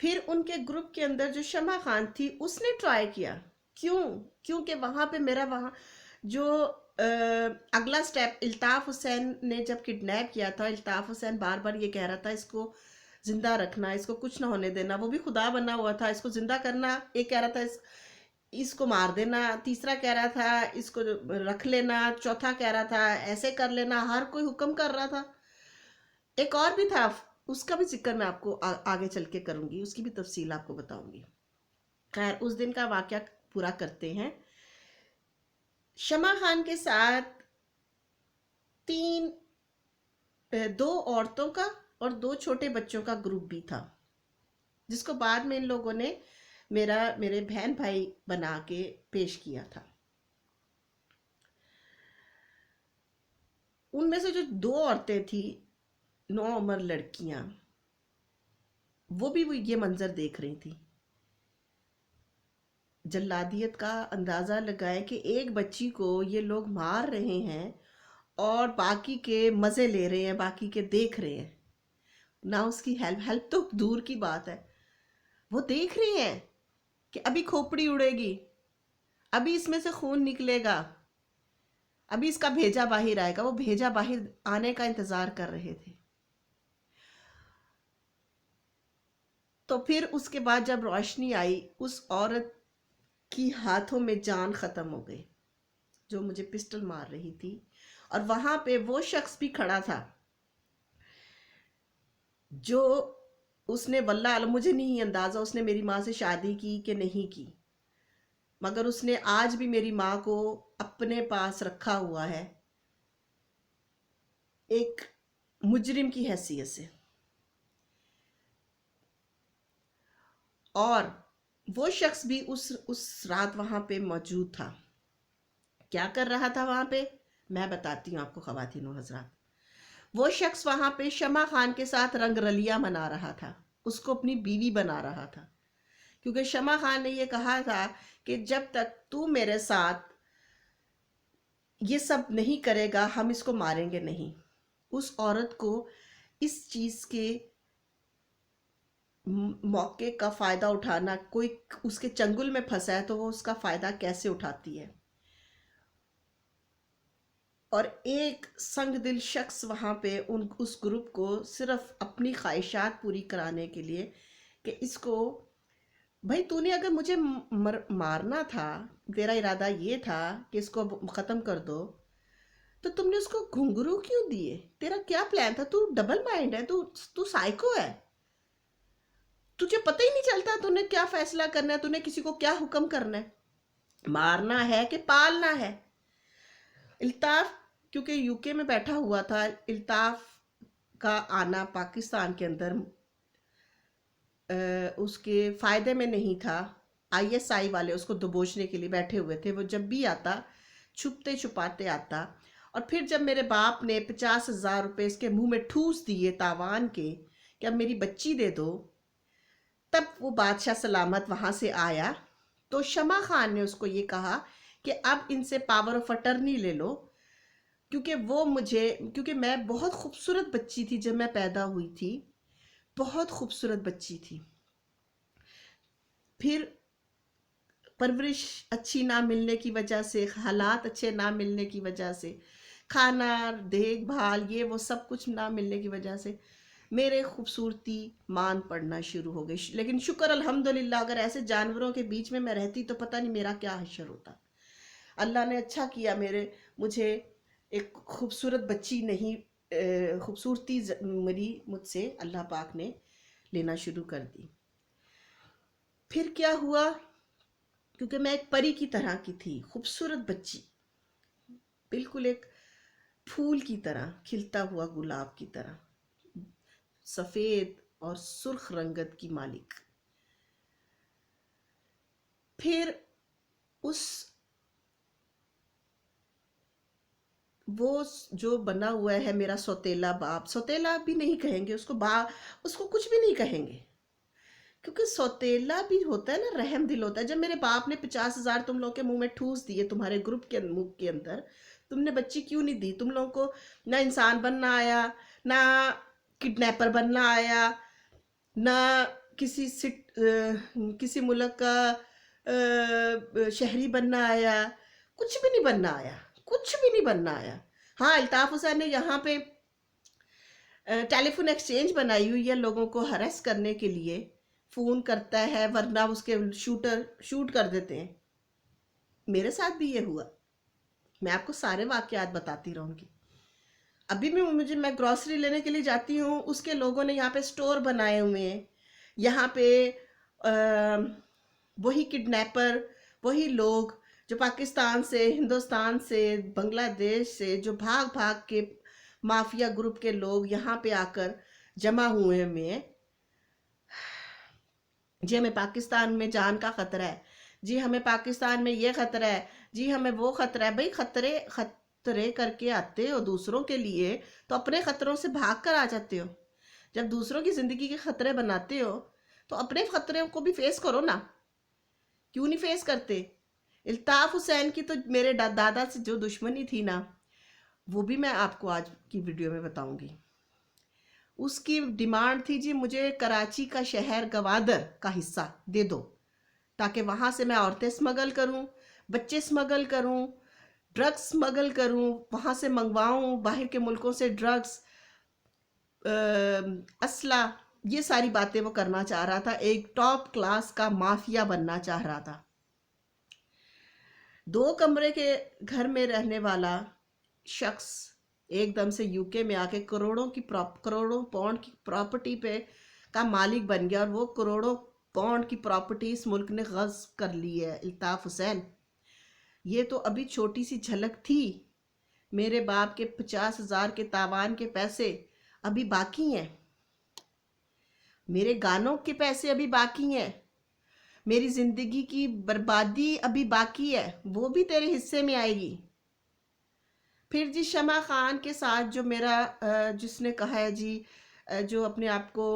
پھر ان کے گروپ کے اندر جو شمع خان تھی اس نے ٹرائی کیا. کیوں؟ کیونکہ وہاں پہ میرا وہاں جو اگلا سٹیپ الطاف حسین نے جب کڈنیپ کیا تھا، الطاف حسین بار بار یہ کہہ رہا تھا اس کو زندہ رکھنا، اس کو کچھ نہ ہونے دینا. وہ بھی خدا بنا ہوا تھا، اس کو زندہ کرنا. ایک کہہ رہا تھا اس کو مار دینا، تیسرا کہہ رہا تھا اس کو رکھ لینا، چوتھا کہہ رہا تھا ایسے کر لینا. ہر کوئی حکم کر رہا تھا. ایک اور بھی تھا، اس کا بھی ذکر میں آپ کو آگے چل کے کروں گی، اس کی بھی تفصیل آپ کو بتاؤں گی. خیر، اس دن کا واقعہ پورا کرتے ہیں. شمع خان کے ساتھ دو عورتوں کا اور 2 چھوٹے بچوں کا گروپ بھی تھا، جس کو بعد میں ان لوگوں نے میرے بہن بھائی بنا کے پیش کیا تھا. ان میں سے جو 2 عورتیں تھیں، نوعمر لڑکیاں، وہ بھی یہ منظر دیکھ رہی تھی. جلادیت کا اندازہ لگائیں کہ ایک بچی کو یہ لوگ مار رہے ہیں اور باقی کے مزے لے رہے ہیں، باقی کے دیکھ رہے ہیں. نہ اس کی ہیلپ تو دور کی بات ہے، وہ دیکھ رہے ہیں کہ ابھی کھوپڑی اڑے گی، ابھی اس میں سے خون نکلے گا، ابھی اس کا بھیجا باہر آئے گا. وہ بھیجا باہر آنے کا انتظار کر رہے تھے. تو پھر اس کے بعد جب روشنی آئی، اس عورت کی ہاتھوں میں جان ختم ہو گئی جو مجھے پسٹل مار رہی تھی. اور وہاں پہ وہ شخص بھی کھڑا تھا جو اس نے، واللہ علم مجھے نہیں اندازہ اس نے میری ماں سے شادی کی کہ نہیں کی، مگر اس نے آج بھی میری ماں کو اپنے پاس رکھا ہوا ہے ایک مجرم کی حیثیت سے. اور وہ شخص بھی اس رات وہاں پہ موجود تھا. کیا کر رہا تھا وہاں پہ؟ میں بتاتی ہوں آپ کو خواتین و حضرات. وہ شخص وہاں پہ شمع خان کے ساتھ رنگ رلیاں منا رہا تھا، اس کو اپنی بیوی بنا رہا تھا. کیونکہ شمع خان نے یہ کہا تھا کہ جب تک تو میرے ساتھ یہ سب نہیں کرے گا ہم اس کو ماریں گے نہیں. اس عورت کو اس چیز کے موقع کا فائدہ اٹھانا، کوئی اس کے چنگل میں پھنسا ہے تو وہ اس کا فائدہ کیسے اٹھاتی ہے. اور ایک سنگ دل شخص وہاں پہ اس گروپ کو صرف اپنی خواہشات پوری کرانے کے لیے کہ اس کو، بھائی تو نے اگر مجھے مارنا تھا، تیرا ارادہ یہ تھا کہ اس کو ختم کر دو، تو تم نے اس کو گھنگرو کیوں دیے؟ تیرا کیا پلان تھا؟ تو ڈبل مائنڈ ہے، تو سائیکو ہے. تجھے پتہ ہی نہیں چلتا تو نے کیا فیصلہ کرنا ہے، تو نے کسی کو کیا حکم کرنا ہے، مارنا ہے کہ پالنا ہے. الطاف کیونکہ یو کے میں بیٹھا ہوا تھا، الطاف کا آنا پاکستان کے اندر اس کے فائدے میں نہیں تھا. آئی ایس آئی والے اس کو دبوچنے کے لیے بیٹھے ہوئے تھے. وہ جب بھی آتا چھپتے چھپاتے آتا. اور پھر جب میرے باپ نے 50,000 روپے اس کے منہ میں ٹھوس دیے تاوان کے کہ اب میری بچی دے دو، تب وہ بادشاہ سلامت وہاں سے آیا. تو شمع خان نے اس کو یہ کہا کہ اب ان سے پاور آف اٹرنی لے لو، کیونکہ میں بہت خوبصورت بچی تھی جب میں پیدا ہوئی تھی، بہت خوبصورت بچی تھی. پھر پرورش اچھی نہ ملنے کی وجہ سے، حالات اچھے نہ ملنے کی وجہ سے، کھانا، دیکھ بھال، یہ وہ سب کچھ نہ ملنے کی وجہ سے میرے خوبصورتی مان پڑنا شروع ہو گئی. لیکن شکر الحمدللہ، اگر ایسے جانوروں کے بیچ میں رہتی تو پتہ نہیں میرا کیا حشر ہوتا. اللہ نے اچھا کیا، مجھے ایک خوبصورت بچی نہیں، خوبصورتی میری مجھ سے اللہ پاک نے لینا شروع کر دی. پھر کیا ہوا؟ کیونکہ میں ایک پری کی طرح کی تھی، خوبصورت بچی، بالکل ایک پھول کی طرح، کھلتا ہوا گلاب کی طرح، سفید اور سرخ رنگت کی مالک. پھر وہ جو بنا ہوا ہے میرا سوتیلا باپ، سوتیلا بھی نہیں کہیں گے اس کو، اس کو کچھ بھی نہیں کہیں گے، کیونکہ سوتیلا بھی ہوتا ہے نا، رحم دل ہوتا ہے. جب میرے باپ نے 50,000 تم لوگوں کے منہ میں ٹھوس دیے، تمہارے گروپ کے منہ کے اندر، تم نے بچی کیوں نہیں دی؟ تم لوگوں کو نہ انسان بننا آیا، نہ کڈنیپر بننا آیا، نہ کسی ملک کا شہری بننا آیا، کچھ بھی نہیں بننا آیا، کچھ بھی نہیں بننا آیا۔ ہاں، الطاف حسین نے یہاں پہ ٹیلی فون ایکسچینج بنائی ہوئی ہے لوگوں کو ہراس کرنے کے لیے، فون کرتا ہے ورنہ اس کے شوٹ کر دیتے ہیں۔ میرے ساتھ بھی یہ ہوا، میں آپ کو سارے واقعات بتاتی رہوں گی۔ ابھی بھی میں گروسری لینے کے لیے جاتی ہوں، اس کے لوگوں نے یہاں پہ سٹور بنائے ہوئے ہیں، یہاں پہ وہی کڈنیپر، وہی لوگ جو پاکستان سے، ہندوستان سے، بنگلہ دیش سے، جو بھاگ بھاگ کے مافیا گروپ کے لوگ یہاں پہ آ کر جمع ہوئے ہیں۔ جی ہمیں پاکستان میں جان کا خطرہ ہے، جی ہمیں پاکستان میں یہ خطرہ ہے، جی ہمیں وہ خطرہ ہے۔ بھئی خطرے کر کے آتے ہو دوسروں کے لیے تو اپنے خطروں سے بھاگ کر آ جاتے ہو۔ جب دوسروں کی زندگی کے خطرے بناتے ہو تو اپنے خطروں کو بھی فیس کرو نا، کیوں نہیں فیس کرتے؟ الطاف حسین کی تو میرے دادا سے جو دشمنی تھی نا، وہ بھی میں آپ کو آج کی ویڈیو میں بتاؤں گی۔ اس کی ڈیمانڈ تھی جی مجھے کراچی کا شہر گوادر کا حصہ دے دو، تاکہ وہاں سے میں عورتیں سمگل کروں، بچے سمگل کروں، ڈرگس سمگل کروں، وہاں سے منگواؤں، باہر کے ملکوں سے ڈرگس، اسلحہ، یہ ساری باتیں وہ کرنا چاہ رہا تھا۔ ایک ٹاپ کلاس کا مافیا بننا چاہ رہا تھا۔ 2 کمرے کے گھر میں رہنے والا شخص ایک دم سے یو کے میں آ کے کروڑوں پاؤنڈ کی پراپرٹی پہ کا مالک بن گیا، اور وہ کروڑوں پاؤنڈ کی پراپرٹی اس ملک نے غصب کر لی ہے۔ الطاف حسین، یہ تو ابھی چھوٹی سی جھلک تھی۔ میرے باپ کے 50,000 کے تاوان کے پیسے ابھی باقی ہیں، میرے گانوں کے پیسے ابھی باقی ہیں، میری زندگی کی بربادی ابھی باقی ہے، وہ بھی تیرے حصے میں آئے گی۔ پھر جی شمع خان کے ساتھ جو میرا جس نے کہا ہے جی جو اپنے آپ کو،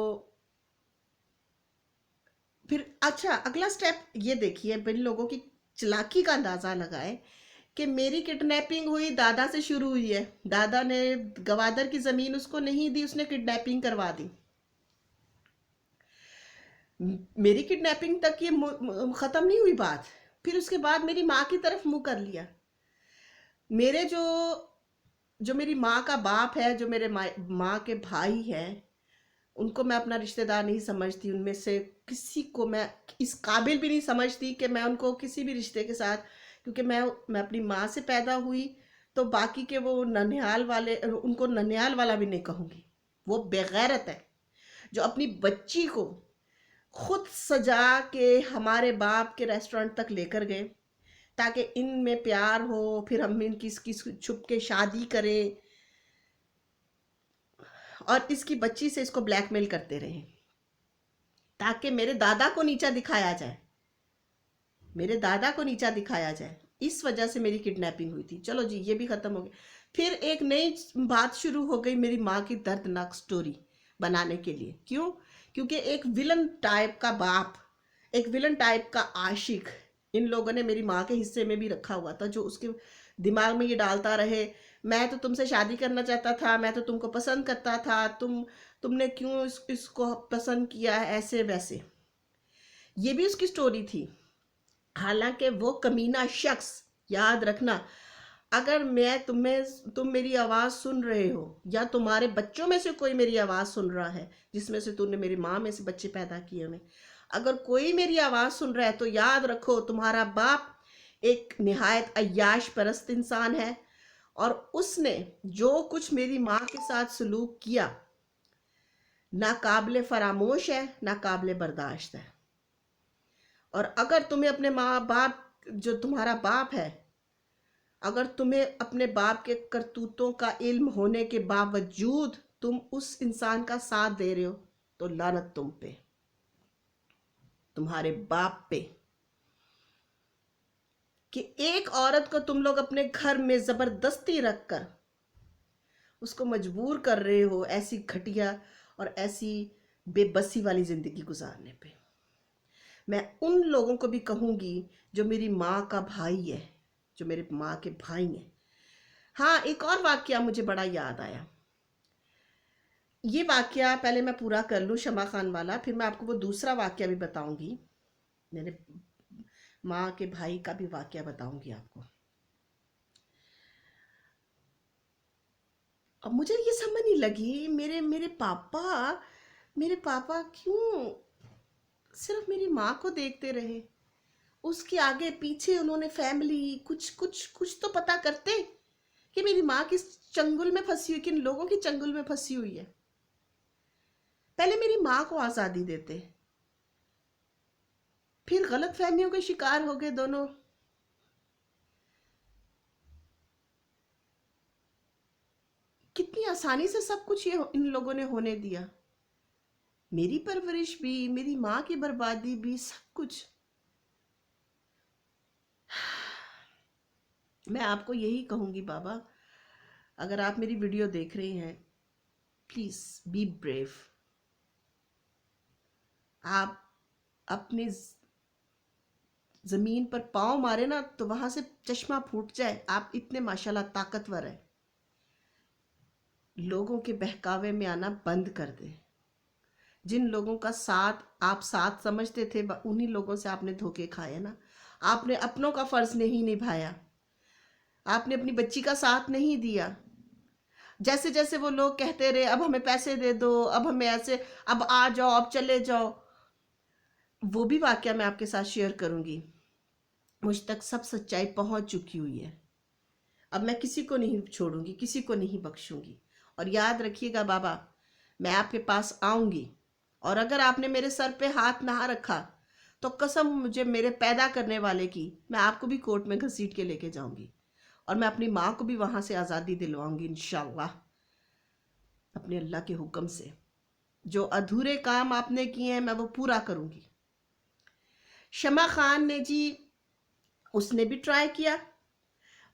پھر اچھا اگلا سٹیپ یہ دیکھیے، ان لوگوں کی چلاکی کا اندازہ لگائے کہ میری کڈنیپنگ ہوئی دادا سے شروع ہوئی ہے۔ دادا نے گوادر کی زمین اس کو نہیں دی، اس نے کڈنیپنگ کروا دی۔ میری کڈنیپنگ تک یہ ختم نہیں ہوئی بات، پھر اس کے بعد میری ماں کی طرف منہ کر لیا۔ میرے جو میری ماں کا باپ ہے، جو میرے ماں کے بھائی ہیں، ان کو میں اپنا رشتہ دار نہیں سمجھتی، ان میں سے کسی کو میں اس قابل بھی نہیں سمجھتی کہ میں ان کو کسی بھی رشتے کے ساتھ، کیونکہ میں اپنی ماں سے پیدا ہوئی، تو باقی کے وہ ننیال والے، ان کو ننیال والا بھی نہیں کہوں گی۔ وہ بے غیرت ہے جو اپنی بچی کو خود سجا کے ہمارے باپ کے ریسٹورنٹ تک لے کر گئے تاکہ ان میں پیار ہو، پھر ہم ان کی چھپ کے شادی کریں، اور اس کی بچی سے اس کو بلیک میل کرتے رہے تاکہ میرے دادا کو نیچا دکھایا جائے، میرے دادا کو نیچا دکھایا جائے۔ اس وجہ سے میری کڈنیپنگ ہوئی تھی۔ چلو جی یہ بھی ختم ہو گیا۔ پھر ایک نئی بات شروع ہو گئی میری ماں کی دردناک سٹوری بنانے کے لیے۔ کیوں؟ کیونکہ ایک ویلن ٹائپ کا باپ، ایک ویلن ٹائپ کا عاشق ان لوگوں نے میری ماں کے حصے میں بھی رکھا ہوا تھا، جو اس کے دماغ میں یہ ڈالتا رہے میں تو تم سے شادی کرنا چاہتا تھا، میں تو تم کو پسند کرتا تھا، تم نے کیوں اس کو پسند کیا، ایسے ویسے۔ یہ بھی اس کی سٹوری تھی۔ حالانکہ وہ کمینہ شخص، یاد رکھنا، اگر تم میری آواز سن رہے ہو یا تمہارے بچوں میں سے کوئی میری آواز سن رہا ہے، جس میں سے تم نے میری ماں میں سے بچے پیدا کیے انہیں، اگر کوئی میری آواز سن رہا ہے تو یاد رکھو تمہارا باپ ایک نہایت عیاش پرست انسان ہے، اور اس نے جو کچھ میری ماں کے ساتھ سلوک کیا ناقابل فراموش ہے، ناقابل برداشت ہے۔ اور اگر تمہیں اپنے ماں باپ، جو تمہارا باپ ہے، اگر تمہیں اپنے باپ کے کرتوتوں کا علم ہونے کے باوجود تم اس انسان کا ساتھ دے رہے ہو تو لعنت تم پہ، تمہارے باپ پہ، کہ ایک عورت کو تم لوگ اپنے گھر میں زبردستی رکھ کر اس کو مجبور کر رہے ہو ایسی گھٹیا اور ایسی بے بسی والی زندگی گزارنے پہ۔ میں ان لوگوں کو بھی کہوں گی جو میری ماں کا بھائی ہے، جو میرے ماں کے بھائی ہیں۔ ہاں ایک اور واقعہ مجھے بڑا یاد آیا۔ یہ واقعہ پہلے میں پورا کر لوں شمع خان والا، پھر میں آپ کو وہ دوسرا واقعہ بھی بتاؤں گی، میرے ماں کے بھائی کا بھی واقعہ بتاؤں گی آپ کو۔ اب مجھے یہ سمجھ نہیں لگی، میرے پاپا کیوں صرف میری ماں کو دیکھتے رہے؟ اس کے آگے پیچھے انہوں نے فیملی کچھ تو پتا کرتے کہ میری ماں کس چنگل میں پھنسی ہوئی، کن لوگوں کی چنگل میں پھنسی ہوئی ہے۔ پہلے میری ماں کو آزادی دیتے، پھر غلط فہمیوں کے شکار ہو گئے دونوں۔ کتنی آسانی سے سب کچھ یہ ان لوگوں نے ہونے دیا، میری پرورش بھی، میری ماں کی بربادی بھی، سب کچھ۔ میں آپ کو یہی کہوں گی بابا، اگر آپ میری ویڈیو دیکھ رہے ہیں، پلیز بی بریو۔ آپ اپنی زمین پر پاؤں مارے نا تو وہاں سے چشمہ پھوٹ جائے، آپ اتنے ماشاءاللہ طاقتور ہیں۔ لوگوں کے بہکاوے میں آنا بند کر دیں۔ جن لوگوں کا ساتھ آپ ساتھ سمجھتے تھے، انہی لوگوں سے آپ نے دھوکے کھائے نا۔ آپ نے اپنوں کا فرض نہیں نبھایا، آپ نے اپنی بچی کا ساتھ نہیں دیا۔ جیسے جیسے وہ لوگ کہتے رہے اب ہمیں پیسے دے دو، اب ہمیں ایسے، اب آ جاؤ، اب چلے جاؤ، وہ بھی واقعہ میں آپ کے ساتھ شیئر کروں گی۔ مجھ تک سب سچائی پہنچ چکی ہوئی ہے، اب میں کسی کو نہیں چھوڑوں گی، کسی کو نہیں بخشوں گی۔ اور یاد رکھیے گا بابا، میں آپ کے پاس آؤں گی، اور اگر آپ نے میرے سر پہ ہاتھ نہ رکھا تو قسم مجھے میرے پیدا کرنے والے کی، میں آپ کو بھی کورٹ میں گھسیٹ کے لے کے جاؤں گی، اور میں اپنی ماں کو بھی وہاں سے آزادی دلواؤں گی انشاءاللہ، اپنے اللہ کے حکم سے۔ جو ادھورے کام آپ نے کیے ہیں میں وہ پورا کروں گی۔ شمع خان نے جی، اس نے بھی ٹرائی کیا،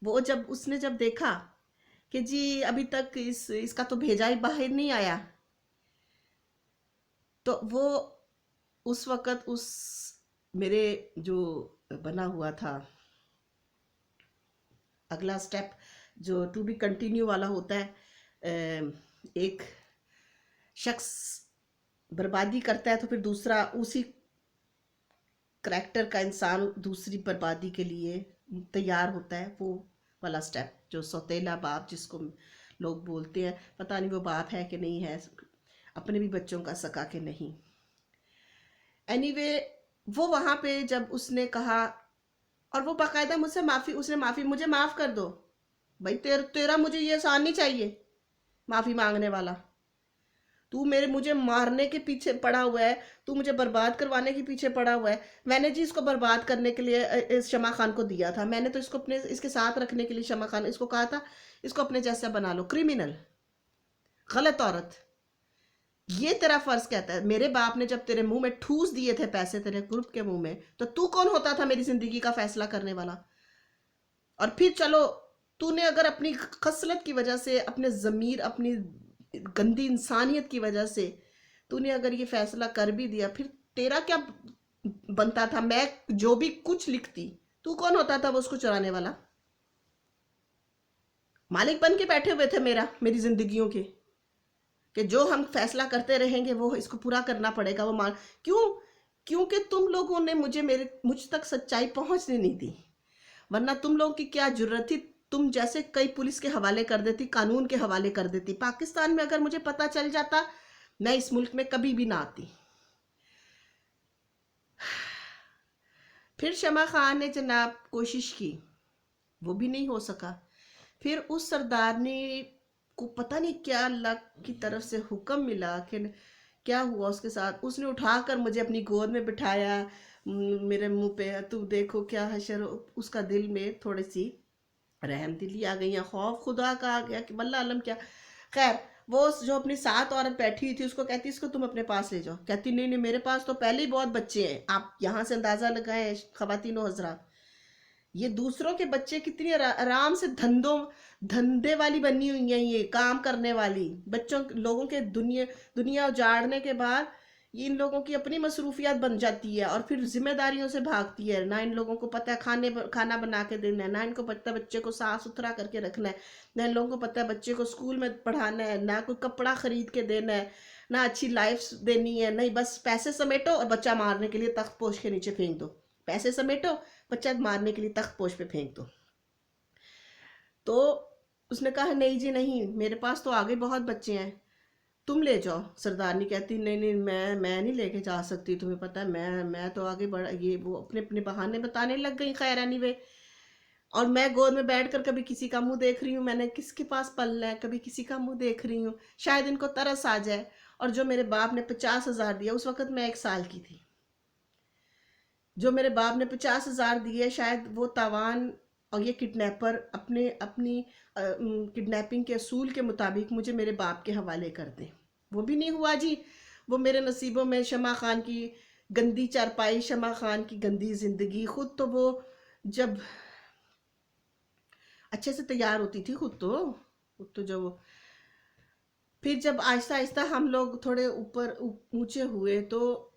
وہ اس نے جب دیکھا کہ جی ابھی تک اس کا تو بھیجا ہی باہر نہیں آیا، تو وہ اس وقت میرے جو بنا ہوا تھا اگلا سٹیپ جو ٹو بی کنٹینیو والا ہوتا ہے، ایک شخص بربادی کرتا ہے تو پھر دوسرا اسی کریکٹر کا انسان دوسری بربادی کے لیے تیار ہوتا ہے، وہ والا سٹیپ جو سوتیلا باپ جس کو لوگ بولتے ہیں، پتہ نہیں وہ باپ ہے کہ نہیں ہے، اپنے بھی بچوں کا سکا کہ نہیں۔ اینی وے، وہ وہاں پہ جب اس نے کہا، اور وہ باقاعدہ مجھ سے اس نے مجھے معاف کر دو بھائی، تیرا مجھے یہ احسان نہیں چاہیے معافی مانگنے والا، تو مجھے مارنے کے پیچھے پڑا ہوا ہے، تو مجھے برباد کروانے کے پیچھے پڑا ہوا ہے۔ میں نے جی اس کو برباد کرنے کے لیے شمع خان کو دیا تھا، میں نے تو اس کو اس کے ساتھ رکھنے کے لیے شمع خان اس کو کہا تھا اس کو اپنے جیسا بنا لو، کرمینل، غلط عورت، یہ تیرا فرض کہتا ہے۔ میرے باپ نے جب تیرے منہ میں ٹھوس دیے تھے پیسے تیرے گروپ کے منہ میں، تو کون ہوتا تھا میری زندگی کا فیصلہ کرنے والا؟ اور پھر چلو، تو نے اگر اپنی خصلت کی وجہ سے، اپنے ضمیر، اپنی گندی انسانیت کی وجہ سے تو نے اگر یہ فیصلہ کر بھی دیا، پھر تیرا کیا بنتا تھا؟ میں جو بھی کچھ لکھتی، تو کون ہوتا تھا وہ اس کو چرانے والا؟ مالک بن کے بیٹھے ہوئے تھے میری زندگیوں کے، کہ جو ہم فیصلہ کرتے رہیں گے وہ اس کو پورا کرنا پڑے گا۔ کیونکہ تم لوگوں نے مجھ تک سچائی پہنچنے نہیں دی، ورنہ تم لوگوں کی کیا جرت تھی؟ تم جیسے کئی پولیس کے حوالے کر دیتی، قانون کے حوالے کر دیتی۔ پاکستان میں اگر مجھے پتا چل جاتا، میں اس ملک میں کبھی بھی نہ آتی۔ پھر شمع خان نے جناب کوشش کی، وہ بھی نہیں ہو سکا۔ پھر اس سردارنی کو پتہ نہیں کیا اللہ کی طرف سے حکم ملا کہ کیا ہوا اس کے ساتھ، اس نے اٹھا کر مجھے اپنی گود میں بٹھایا، میرے منہ پہ تو دیکھو کیا حشر، اس کا دل میں تھوڑی سی رحم دلی آ گئی، خوف خدا کا آ گیا کہ واللہ علم کیا۔ خیر، وہ جو اپنی ساتھ عورت بیٹھی ہوئی تھی اس کو کہتی اس کو تم اپنے پاس لے جاؤ، کہتی نہیں میرے پاس تو پہلے ہی بہت بچے ہیں۔ آپ یہاں سے اندازہ لگائیں خواتین و حضرات، یہ دوسروں کے بچے کتنی آرام سے دھندے والی بنی ہوئی ہیں، یہ کام کرنے والی بچوں، لوگوں کے دنیا اجاڑنے کے بعد یہ ان لوگوں کی اپنی مصروفیات بن جاتی ہے، اور پھر ذمہ داریوں سے بھاگتی ہے. نہ ان لوگوں کو پتہ ہے کھانا بنا کے دینا ہے، نہ ان کو پتہ ہے بچے کو صاف ستھرا کر کے رکھنا ہے، نہ ان لوگوں کو پتہ ہے بچے کو اسکول میں پڑھانا ہے، نہ کوئی کپڑا خرید کے دینا ہے، نہ اچھی لائف دینی ہے. نہیں، بس پیسے سمیٹو اور بچہ مارنے کے لیے تخت پوش کے نیچے پھینک دو. پیسے سمیٹو، بچہ مارنے کے لیے تخت پوش پہ پھینک دو. تو اس نے کہا نہیں جی نہیں، میرے پاس تو آگے بہت بچے ہیں، تم لے جاؤ. سردارنی کہتی نہیں نہیں، میں نہیں لے کے جا سکتی، تمہیں پتہ ہے میں تو آگے بڑھ. یہ وہ اپنے اپنے بہانے بتانے لگ گئی. خیر اینی وے، اور میں گود میں بیٹھ کر کبھی کسی کا منہ دیکھ رہی ہوں، میں نے کس کے پاس پلنا ہے، کبھی کسی کا منہ دیکھ رہی ہوں، شاید ان کو ترس آ جائے. اور جو میرے باپ نے 50,000 دیا، اس وقت میں 1 سال کی تھی، جو میرے باپ نے 50,000 دیے، شاید وہ تاوان اور یہ کڈنیپر اپنی کڈنیپنگ کے اصول کے مطابق مجھے میرے باپ کے حوالے کر دیں. وہ بھی نہیں ہوا جی. وہ میرے نصیبوں میں شمع خان کی گندی چارپائی، شمع خان کی گندی زندگی. خود تو وہ جب اچھے سے تیار ہوتی تھی، خود تو جو پھر جب آہستہ آہستہ ہم لوگ تھوڑے اوپر اونچے ہوئے تو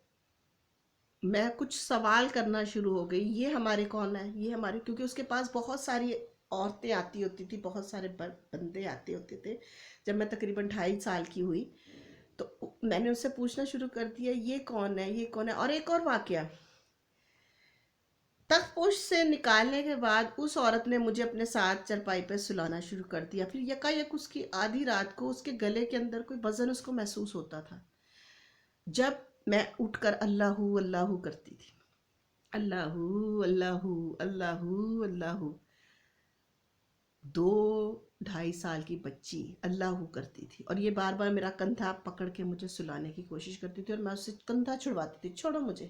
میں کچھ سوال کرنا شروع ہو گئی. یہ ہمارے کون ہے، یہ ہمارے، کیونکہ اس کے پاس بہت ساری عورتیں آتی ہوتی تھی، بہت سارے بندے آتے ہوتے تھے. جب میں تقریباً 2.5 سال کی ہوئی تو میں نے اس سے پوچھنا شروع کر دیا یہ کون ہے، یہ کون ہے. اور ایک اور واقعہ، تخت پوش سے نکالنے کے بعد اس عورت نے مجھے اپنے ساتھ چرپائی پہ سلانا شروع کر دیا. پھر یکایک اس کی آدھی رات کو اس کے گلے کے اندر کوئی وزن اس کو محسوس ہوتا تھا. جب میں اٹھ کر اللہ اللہ کرتی تھی، اللہ اللہ اللہ اللہ، 2-2.5 سال کی بچی اللہ کرتی تھی، اور یہ بار بار میرا کندھا پکڑ کے مجھے سلانے کی کوشش کرتی تھی، اور میں اس سے کندھا چھڑواتی تھی. چھوڑو مجھے،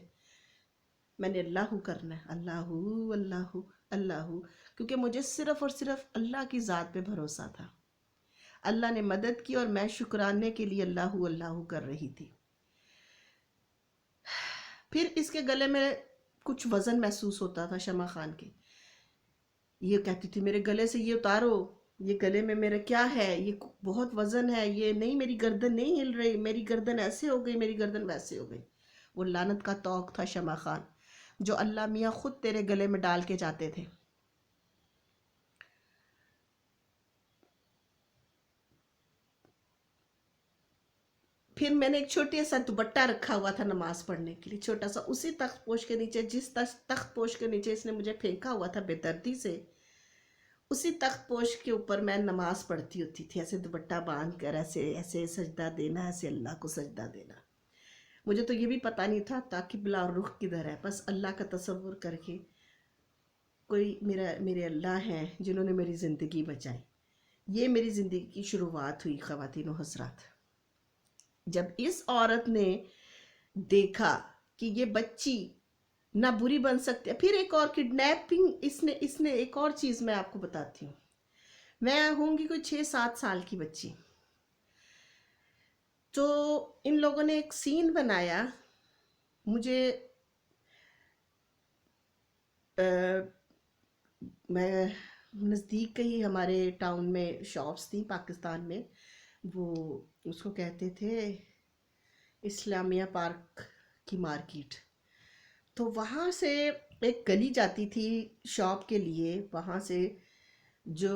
میں نے اللہ کرنا ہے، اللہ اللہ اللہ، کیونکہ مجھے صرف اور صرف اللہ کی ذات پہ بھروسہ تھا. اللہ نے مدد کی اور میں شکرانے کے لیے اللہ اللہ کر رہی تھی. پھر اس کے گلے میں کچھ وزن محسوس ہوتا تھا شمع خان کے. یہ کہتی تھی میرے گلے سے یہ اتارو، یہ گلے میں میرا کیا ہے، یہ بہت وزن ہے، یہ نہیں، میری گردن نہیں ہل رہی، میری گردن ایسے ہو گئی، میری گردن ویسے ہو گئی. وہ لعنت کا توق تھا شمع خان، جو اللہ میاں خود تیرے گلے میں ڈال کے جاتے تھے. پھر میں نے ایک چھوٹی سا دوپٹہ رکھا ہوا تھا نماز پڑھنے کے لیے، چھوٹا سا، اسی تخت پوش کے نیچے، جس تخت پوش کے نیچے اس نے مجھے پھینکا ہوا تھا بے دردی سے، اسی تخت پوش کے اوپر میں نماز پڑھتی ہوتی تھی، ایسے دوپٹہ باندھ کر، ایسے ایسے سجدہ دینا، ایسے اللہ کو سجدہ دینا. مجھے تو یہ بھی پتہ نہیں تھا تاکہ بلا رخ کدھر ہے، بس اللہ کا تصور کر کے کوئی میرے اللہ ہیں جنہوں نے میری زندگی بچائی. یہ میری زندگی کی شروعات ہوئی خواتین و حضرات. جب اس عورت نے دیکھا کہ یہ بچی نہ بری بن سکتی. پھر ایک اور کڈنیپنگ، اس نے ایک اور چیز میں آپ کو بتاتی ہوں. میں ہوں گی کوئی 6-7 سال کی بچی، تو ان لوگوں نے ایک سین بنایا. مجھے میں نزدیک ہی ہمارے ٹاؤن میں شاپس تھیں پاکستان میں، وہ اس کو کہتے تھے اسلامیہ پارک کی مارکیٹ. تو وہاں سے ایک گلی جاتی تھی شاپ کے لیے. وہاں سے جو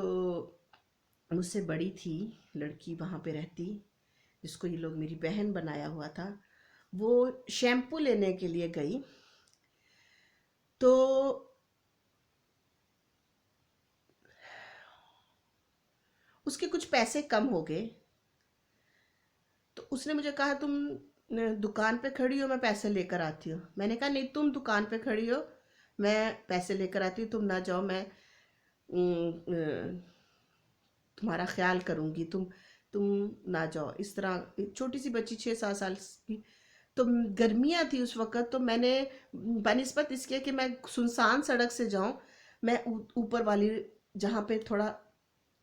مجھ سے بڑی تھی لڑکی وہاں پہ رہتی، جس کو یہ لوگ میری بہن بنایا ہوا تھا، وہ شیمپو لینے کے لیے گئی. تو اس کے کچھ پیسے کم ہو گئے، تو اس نے مجھے کہا تم دکان پہ کھڑی ہو، میں پیسے لے کر آتی ہوں. میں نے کہا نہیں، تم دکان پہ کھڑی ہو، میں پیسے لے کر آتی ہوں، تم نہ جاؤ، میں تمہارا خیال کروں گی، تم نہ جاؤ. اس طرح چھوٹی سی بچی 6-7 سال کی. تو گرمیاں تھی اس وقت، تو میں نے بنسبت اس کے کہ میں سنسان سڑک سے جاؤں، میں اوپر والی جہاں پہ تھوڑا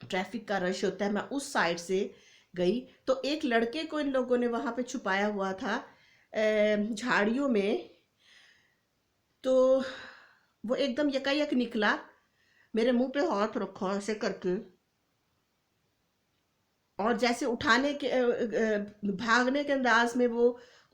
ٹریفک کا رش ہوتا ہے، میں اس سائڈ سے گئی. تو ایک لڑکے کو ان لوگوں نے وہاں پہ چھپایا ہوا تھا جھاڑیوں میں. تو وہ ایک دم یکایک نکلا، میرے منہ پہ ہاتھ رکھا ایسے کر کے، اور جیسے اٹھانے کے بھاگنے کے انداز میں وہ